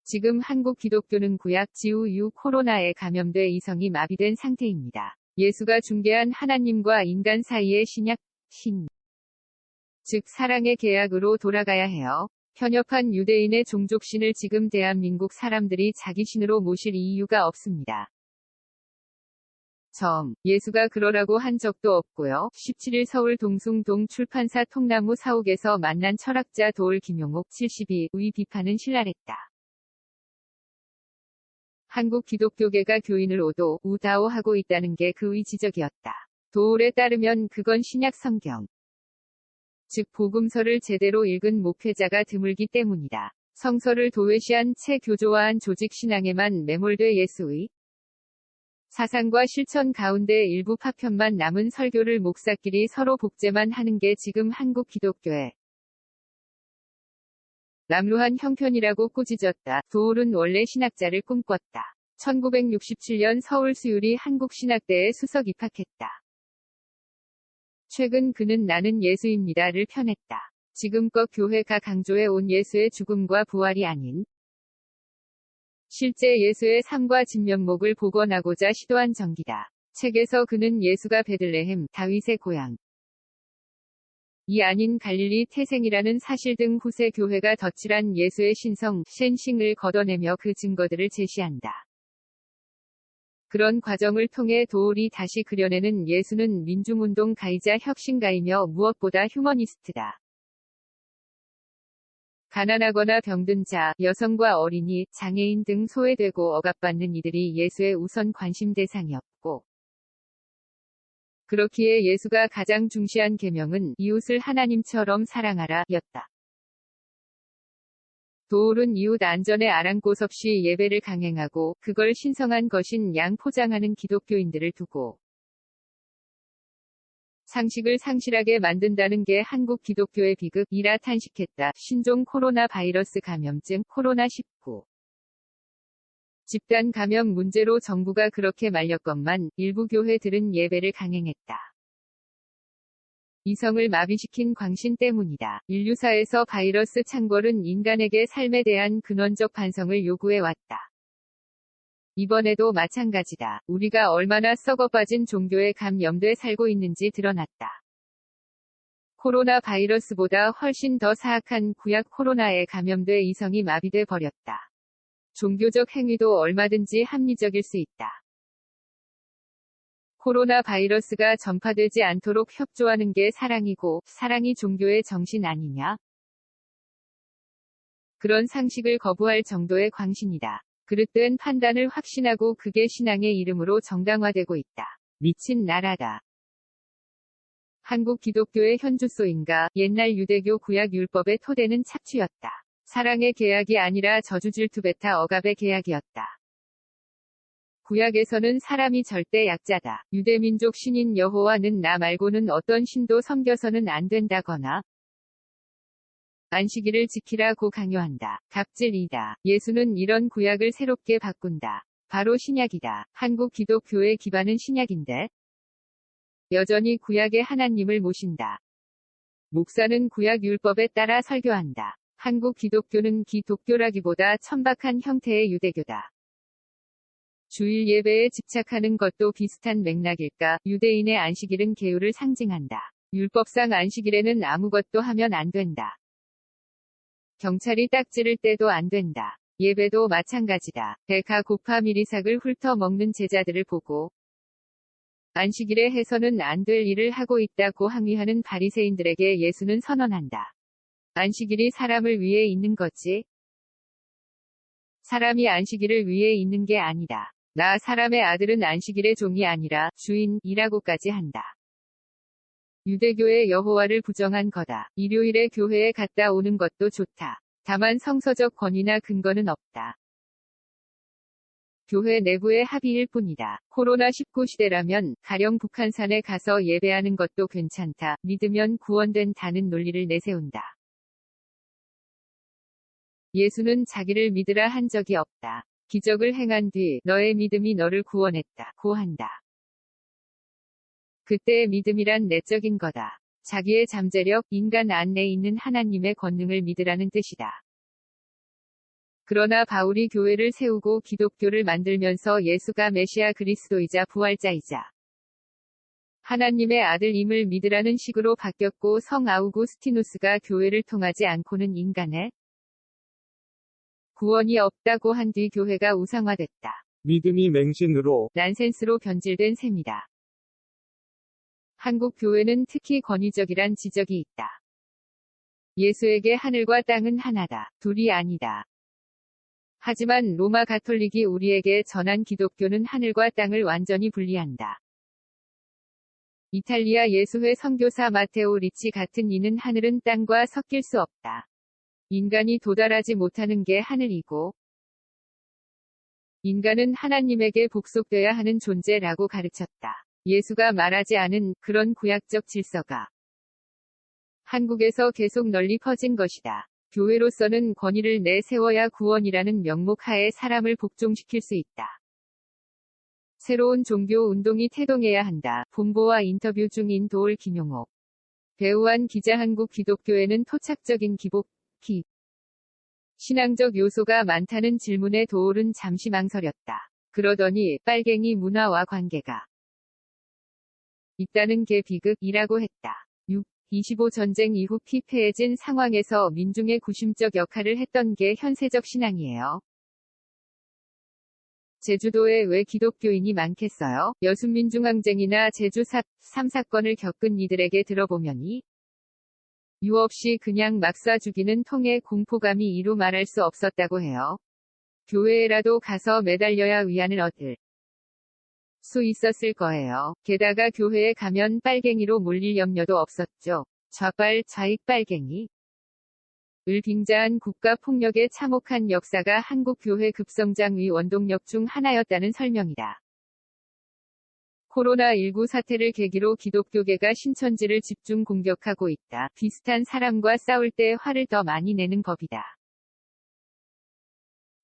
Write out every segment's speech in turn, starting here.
지금 한국 기독교는 구약 지후 이후 코로나에 감염돼 이성이 마비된 상태입니다. 예수가 중개한 하나님과 인간 사이의 신약, 즉 사랑의 계약으로 돌아가야 해요. 편협한 유대인의 종족신을 지금 대한민국 사람들이 자기 신으로 모실 이유가 없습니다. 예수가 그러라고 한 적도 없고요. 17일 서울 동숭동 출판사 통나무 사옥에서 만난 철학자 도올 김용옥 72의 비판은 신랄했다. 한국 기독교계가 교인을 우다오하고 있다는 게 그의 지적이었다. 도올에 따르면 그건 신약 성경, 즉 복음서를 제대로 읽은 목회자가 드물기 때문이다. 성서를 도외시한 채 교조화한 조직 신앙에만 매몰돼 예수의 사상과 실천 가운데 일부 파편만 남은 설교를 목사끼리 서로 복제만 하는 게 지금 한국 기독교의 남루한 형편이라고 꾸짖었다. 도올은 원래 신학자를 꿈꿨다. 1967년 서울 수유리 한국신학대에 수석 입학했다. 최근 그는 나는 예수입니다를 펴냈다. 지금껏 교회가 강조해온 예수의 죽음과 부활이 아닌 실제 예수의 삶과 진면목을 복원하고자 시도한 전기다. 책에서 그는 예수가 베들레헴, 다윗의 고향, 이 아닌 갈릴리 태생이라는 사실 등 후세 교회가 덧칠한 예수의 신성, 셴싱을 걷어내며 그 증거들을 제시한다. 그런 과정을 통해 도올이 다시 그려내는 예수는 민중운동 가이자 혁신가이며 무엇보다 휴머니스트다. 가난하거나 병든 자, 여성과 어린이, 장애인 등 소외되고 억압받는 이들이 예수의 우선 관심 대상이었고, 그렇기에 예수가 가장 중시한 계명은 이웃을 하나님처럼 사랑하라 였다. 도올은 이웃 안전에 아랑곳 없이 예배를 강행하고 그걸 신성한 것인 양 포장하는 기독교인들을 두고 상식을 상실하게 만든다는 게 한국 기독교의 비극이라 탄식했다. 신종 코로나 바이러스 감염증 코로나19 집단 감염 문제로 정부가 그렇게 말렸건만 일부 교회들은 예배를 강행했다. 이성을 마비시킨 광신 때문이다. 인류사에서 바이러스 창궐은 인간에게 삶에 대한 근원적 반성을 요구해왔다. 이번에도 마찬가지다. 우리가 얼마나 썩어빠진 종교에 감염돼 살고 있는지 드러났다. 코로나 바이러스보다 훨씬 더 사악한 구약 코로나에 감염돼 이성이 마비돼 버렸다. 종교적 행위도 얼마든지 합리적일 수 있다. 코로나 바이러스가 전파되지 않도록 협조하는 게 사랑이고, 사랑이 종교의 정신 아니냐? 그런 상식을 거부할 정도의 광신이다. 그릇된 판단을 확신하고 그게 신앙의 이름으로 정당화되고 있다. 미친 나라다. 한국 기독교의 현주소인가, 옛날 유대교 구약 율법의 토대는 착취였다. 사랑의 계약이 아니라 저주질투 베타 억압의 계약이었다. 구약에서는 사람이 절대 약자다. 유대민족 신인 여호와는 나 말고는 어떤 신도 섬겨서는 안 된다거나 안식일을 지키라고 강요한다. 갑질이다. 예수는 이런 구약을 새롭게 바꾼다. 바로 신약이다. 한국 기독교의 기반은 신약인데 여전히 구약의 하나님을 모신다. 목사는 구약 율법에 따라 설교한다. 한국 기독교는 기독교라기보다 천박한 형태의 유대교다. 주일 예배에 집착하는 것도 비슷한 맥락일까? 유대인의 안식일은 계율을 상징한다. 율법상 안식일에는 아무것도 하면 안 된다. 경찰이 딱 찌를 때도 안 된다. 예배도 마찬가지다. 베카 고파 미리삭을 훑어 먹는 제자들을 보고 안식일에 해서는 안 될 일을 하고 있다고 항의하는 바리새인들에게 예수는 선언한다. 안식일이 사람을 위해 있는 거지. 사람이 안식일을 위해 있는 게 아니다. 나 사람의 아들은 안식일의 종이 아니라 주인이라고까지 한다. 유대교의 여호와를 부정한 거다. 일요일에 교회에 갔다 오는 것도 좋다. 다만 성서적 권위나 근거는 없다. 교회 내부의 합의일 뿐이다. 코로나19 시대라면 가령 북한산에 가서 예배하는 것도 괜찮다. 믿으면 구원된다는 논리를 내세운다. 예수는 자기를 믿으라 한 적이 없다. 기적을 행한 뒤 너의 믿음이 너를 구원했다 고 한다. 그때의 믿음이란 내적인 거다. 자기의 잠재력, 인간 안에 있는 하나님의 권능을 믿으라는 뜻이다. 그러나 바울이 교회를 세우고 기독교를 만들면서 예수가 메시아 그리스도이자 부활자이자 하나님의 아들임을 믿으라는 식으로 바뀌었고, 성 아우구스티누스가 교회를 통하지 않고는 인간의 구원이 없다고 한 뒤 교회가 우상화됐다. 믿음이 맹신으로 난센스로 변질된 셈이다. 한국 교회는 특히 권위적이란 지적이 있다. 예수에게 하늘과 땅은 하나다. 둘이 아니다. 하지만 로마 가톨릭이 우리에게 전한 기독교는 하늘과 땅을 완전히 분리한다. 이탈리아 예수회 선교사 마테오 리치 같은 이는 하늘은 땅과 섞일 수 없다. 인간이 도달하지 못하는 게 하늘이고 인간은 하나님에게 복속돼야 하는 존재라고 가르쳤다. 예수가 말하지 않은 그런 구약적 질서가 한국에서 계속 널리 퍼진 것이다. 교회로서는 권위를 내세워야 구원이라는 명목 하에 사람을 복종시킬 수 있다. 새로운 종교 운동이 태동해야 한다. 본보와 인터뷰 중인 도올 김용옥 배우한 기자. 한국 기독교에는 토착적인 신앙적 요소가 많다는 질문에 도올은 잠시 망설였다. 그러더니 빨갱이 문화와 관계가 있다는 게 비극이라고 했다. 25 전쟁 이후 피폐해진 상황에서 민중의 구심적 역할을 했던 게 현세적 신앙이에요. 제주도에 왜 기독교인이 많겠어요? 여순민중항쟁이나 제주 3사건을 겪은 이들에게 들어보면 이유 없이 그냥 막 쏴 죽이는 통의 공포감이 이루 말할 수 없었다고 해요. 교회에라도 가서 매달려야 위안을 얻을 수 있었을 거예요. 게다가 교회에 가면 빨갱이로 몰릴 염려도 없었죠. 좌익 빨갱이 을 빙자한 국가폭력에 참혹한 역사가 한국 교회 급성장의 원동력 중 하나였다는 설명이다. 코로나19 사태를 계기로 기독교계가 신천지를 집중 공격하고 있다. 비슷한 사람과 싸울 때 화를 더 많이 내는 법이다.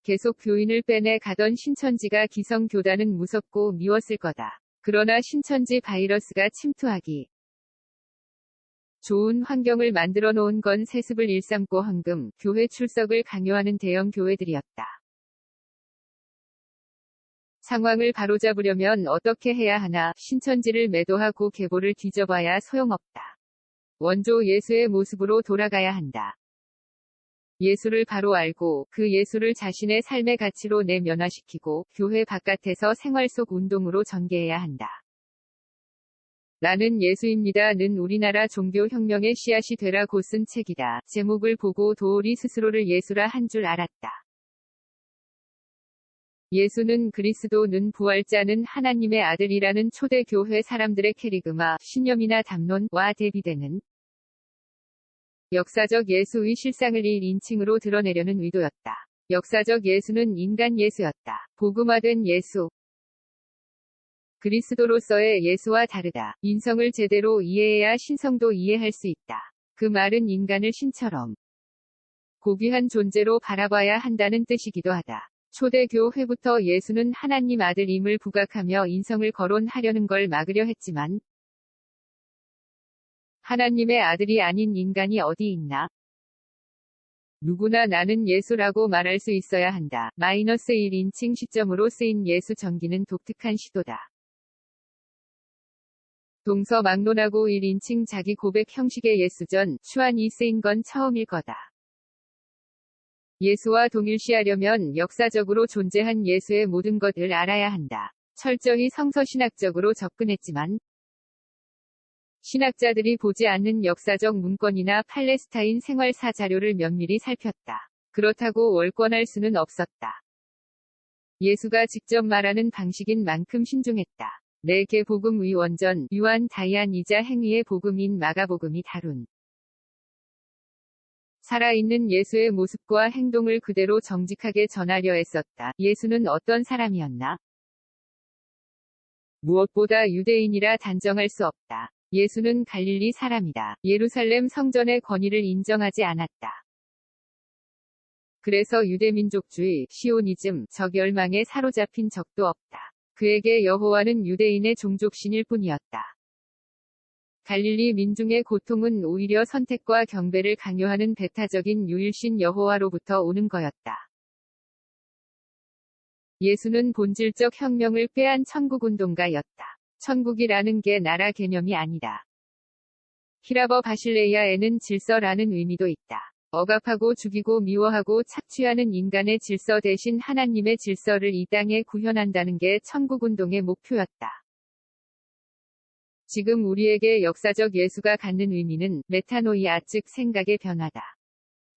계속 교인을 빼내 가던 신천지가 기성교단은 무섭고 미웠을 거다. 그러나 신천지 바이러스가 침투하기 좋은 환경을 만들어 놓은 건 세습을 일삼고 헌금, 교회 출석을 강요하는 대형 교회들이었다. 상황을 바로잡으려면 어떻게 해야 하나? 신천지를 매도하고 계보를 뒤져봐야 소용없다. 원조 예수의 모습으로 돌아가야 한다. 예수를 바로 알고 그 예수를 자신의 삶의 가치로 내면화시키고 교회 바깥에서 생활 속 운동으로 전개해야 한다. 나는 예수입니다.는 우리나라 종교혁명의 씨앗이 되라고 쓴 책이다. 제목을 보고 도올이 스스로를 예수라 한 줄 알았다. 예수는 그리스도는 부활자는 하나님의 아들이라는 초대교회 사람들의 캐리그마, 신념이나 담론과 대비되는 역사적 예수의 실상을 1인칭으로 드러내려는 의도였다. 역사적 예수는 인간 예수였다. 복음화된 예수. 그리스도로서의 예수와 다르다. 인성을 제대로 이해해야 신성도 이해할 수 있다. 그 말은 인간을 신처럼 고귀한 존재로 바라봐야 한다는 뜻이기도 하다. 초대교회부터 예수는 하나님 아들임을 부각하며 인성을 거론하려는 걸 막으려 했지만 하나님의 아들이 아닌 인간이 어디 있나? 누구나 나는 예수라고 말할 수 있어야 한다. -1인칭 시점으로 쓰인 예수 전기는 독특한 시도다. 동서막론하고 1인칭 자기 고백 형식의 예수전, 추한이 쓰인 건 처음일 거다. 예수와 동일시하려면 역사적으로 존재한 예수의 모든 것을 알아야 한다. 철저히 성서신학적으로 접근했지만 신학자들이 보지 않는 역사적 문건이나 팔레스타인 생활사 자료를 면밀히 살폈다. 그렇다고 월권할 수는 없었다. 예수가 직접 말하는 방식인 만큼 신중했다. 4개 복음의 원전, 유한 다이안이자 행위의 복음인 마가복음이 다룬 살아있는 예수의 모습과 행동을 그대로 정직하게 전하려 했었다. 예수는 어떤 사람이었나? 무엇보다 유대인이라 단정할 수 없다. 예수는 갈릴리 사람이다. 예루살렘 성전의 권위를 인정하지 않았다. 그래서 유대민족주의, 시오니즘, 적열망에 사로잡힌 적도 없다. 그에게 여호와는 유대인의 종족신일 뿐이었다. 갈릴리 민중의 고통은 오히려 선택과 경배를 강요하는 배타적인 유일신 여호와로부터 오는 거였다. 예수는 본질적 혁명을 꾀한 천국운동가였다. 천국이라는 게 나라 개념이 아니다. 히라버 바실레이아에는 질서라는 의미도 있다. 억압하고 죽이고 미워하고 착취하는 인간의 질서 대신 하나님의 질서를 이 땅에 구현한다는 게 천국운동의 목표였다. 지금 우리에게 역사적 예수가 갖는 의미는 메타노이아, 즉 생각의 변화다.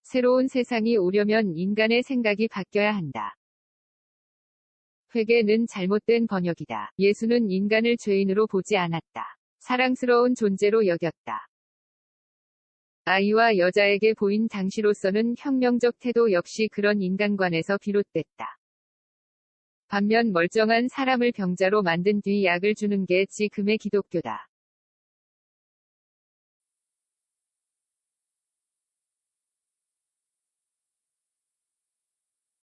새로운 세상이 오려면 인간의 생각이 바뀌어야 한다. 회개는 잘못된 번역이다. 예수는 인간을 죄인으로 보지 않았다. 사랑스러운 존재로 여겼다. 아이와 여자에게 보인 당시로서는 혁명적 태도 역시 그런 인간관에서 비롯됐다. 반면 멀쩡한 사람을 병자로 만든 뒤 약을 주는 게 지금의 기독교다.